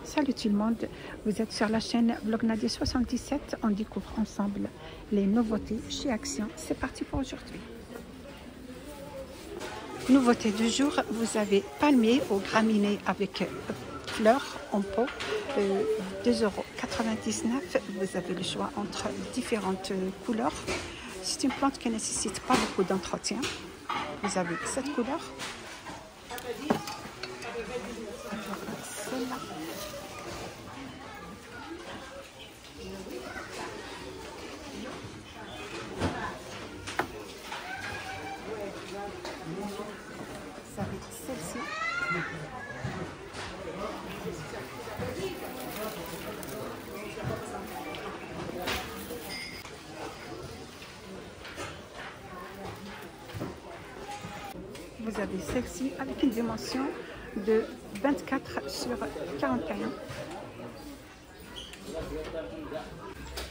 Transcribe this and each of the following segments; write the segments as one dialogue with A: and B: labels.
A: Salut tout le monde, vous êtes sur la chaîne Vlog Nadia 77. On découvre ensemble les nouveautés chez Action. C'est parti pour aujourd'hui. Nouveauté du jour, vous avez palmier au graminé avec fleurs en pot, 2,99 €. Vous avez le choix entre différentes couleurs. C'est une plante qui ne nécessite pas beaucoup d'entretien. Vous avez cette couleur. Celle-là. Vous avez celle-ci. Vous avez celle-ci avec une dimension de 24 sur 41.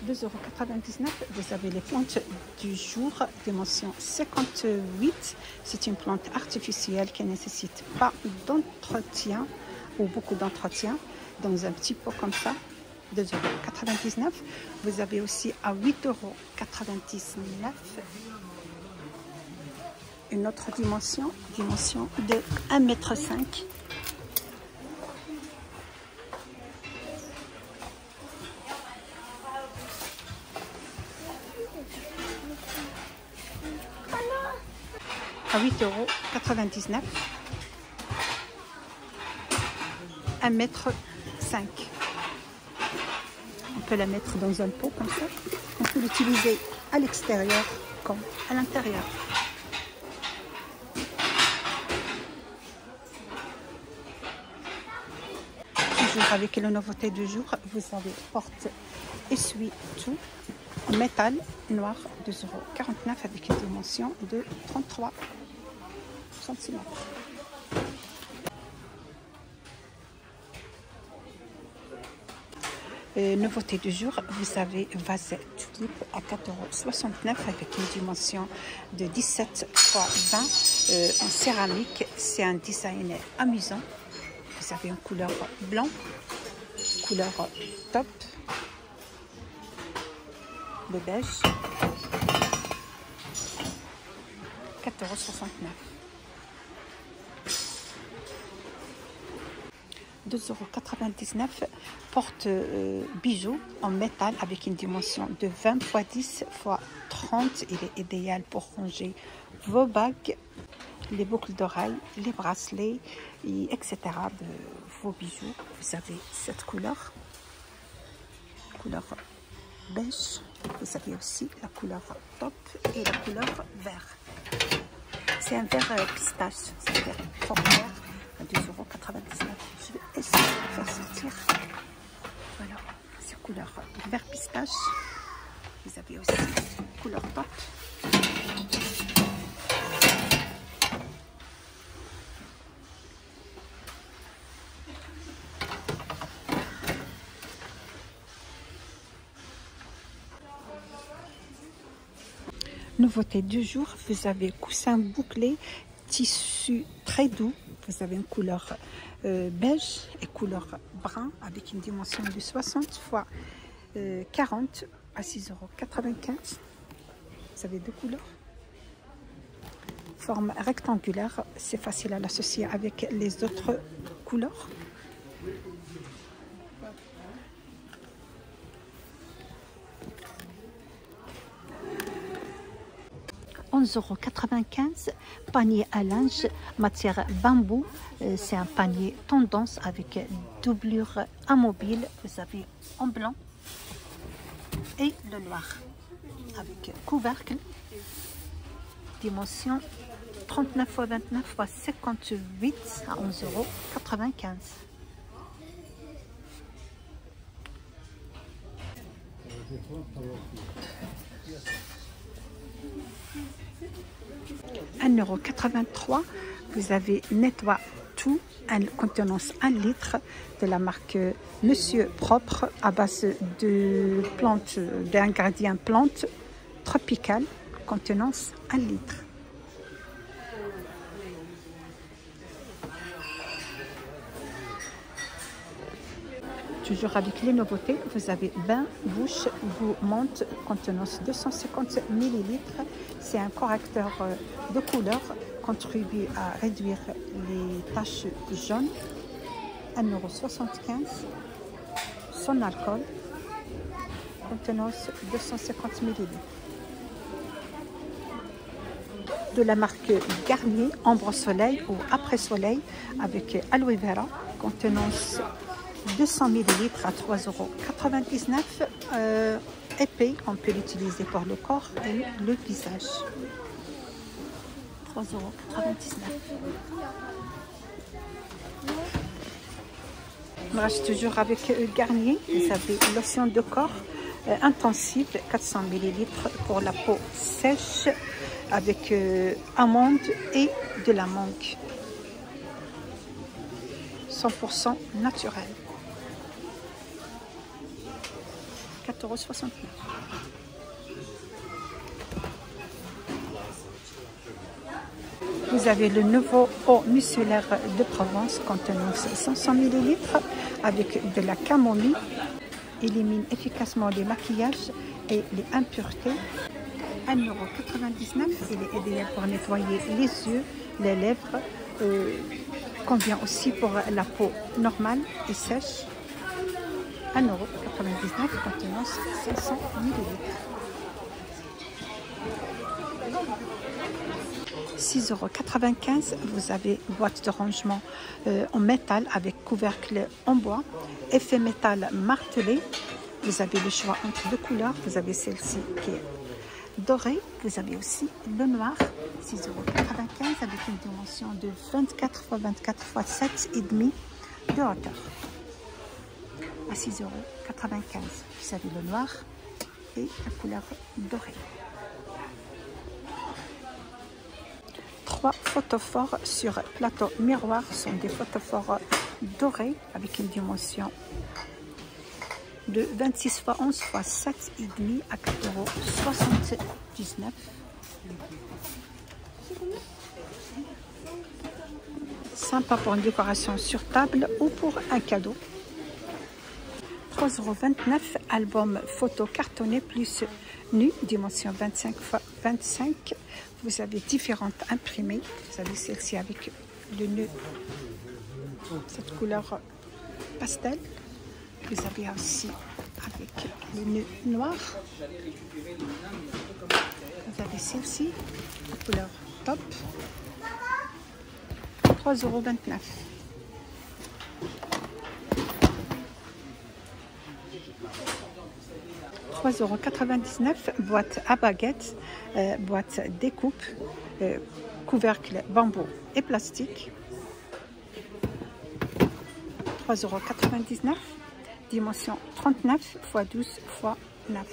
A: 2,99 €. Vous avez les plantes du jour, dimension 58. C'est une plante artificielle qui ne nécessite pas d'entretien ou beaucoup d'entretien, dans un petit pot comme ça. 2,99 €. Vous avez aussi à 8,99 € une autre dimension de 1,5 m. À 8,99 €, 1,5 m. On peut la mettre dans un pot comme ça. On peut l'utiliser à l'extérieur comme à l'intérieur. Toujours avec la nouveauté du jour, vous avez porte essuie-tout métal noir, 2,49 € avec une dimension de 33 cm. Nouveauté du jour, vous avez vase tulipe à 4,69 € avec une dimension de 17 x 20 en céramique. C'est un design amusant. Vous avez une couleur blanc, couleur top, le beige, 4,69 €. 2,99 € porte bijoux en métal avec une dimension de 20 x 10 x 30. Il est idéal pour ranger vos bagues, les boucles d'oreilles, les bracelets, etc. de vos bijoux. Vous avez cette couleur beige. Vous avez aussi la couleur top et la couleur vert. C'est un vert pistache, c'est-à-dire fort vert, à 2,99 €. Je vais essayer de faire sortir. Voilà, c'est couleur vert pistache. Vous avez aussi couleur top. Nouveauté du jour, vous avez coussin bouclé, tissu très doux. Vous avez une couleur beige et couleur brun avec une dimension de 60 x 40 à 6,95 €. Vous avez deux couleurs. Forme rectangulaire, c'est facile à l'associer avec les autres couleurs. €11,95 €, panier à linge, matière bambou. C'est un panier tendance avec doublure amovible. Vous avez en blanc et le noir avec couvercle. Dimension 39 x 29 x 58 à 11,95 €. €1,83 €. Vous avez nettoie tout, contenance 1 litre de la marque Monsieur Propre à base de plantes, d'ingrédients plantes tropicales, contenance 1 litre. toujours avec les nouveautés. Vous avez bain bouche goût menthe, contenance 250 ml. C'est un correcteur de couleur, contribue à réduire les taches jaunes. 1,75 €. Son alcool, contenance 250 ml. De la marque Garnier, ombre soleil ou après soleil avec aloe vera, contenance 200 ml à 3,99 €. Épais, on peut l'utiliser pour le corps et le visage. 3,99 €. On reste toujours avec Garnier. Vous avez lotion de corps intensive 400 ml pour la peau sèche avec amande et de la mangue. 100% naturel. 4,69 €. Vous avez le nouveau eau micellaire de Provence contenant 500 ml avec de la camomille. Élimine efficacement les maquillages et les impuretés. 1,99 €. Il est idéal pour nettoyer les yeux, les lèvres. Convient aussi pour la peau normale et sèche. 1,99 €, contenance 500 ml. 6,95 €. Vous avez une boîte de rangement en métal avec couvercle en bois, effet métal martelé. Vous avez le choix entre deux couleurs. Vous avez celle-ci qui est dorée. Vous avez aussi le noir. 6,95 € avec une dimension de 24 x 24 x 7,5 de hauteur. À 6,95 €. Vous avez le noir et la couleur dorée. 3 photophores sur plateau miroir sont des photophores dorés avec une dimension de 26 x 11 x 7,5 à 4,79 €. Sympa pour une décoration sur table ou pour un cadeau. 3,29 €. Album photo cartonné plus nu, dimension 25 x 25. Vous avez différentes imprimées. Vous avez celle-ci avec le nœud, cette couleur pastel. Vous avez aussi avec le nœud noir. Vous avez celle-ci, la couleur top. 3,29 €. 3,99 €. Boîte à baguettes, boîte découpe, couvercle bambou et plastique. 3,99 €. Dimension 39 x 12 x 9.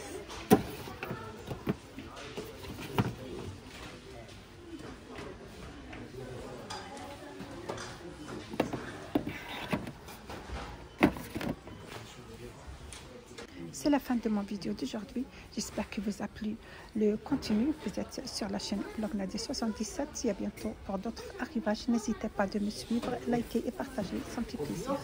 A: C'est la fin de mon vidéo d'aujourd'hui. J'espère que vous a plu le contenu. Vous êtes sur la chaîne Blog Nadia 77. Et à bientôt pour d'autres arrivages. N'hésitez pas de me suivre, liker et partager. Ça me fait plaisir.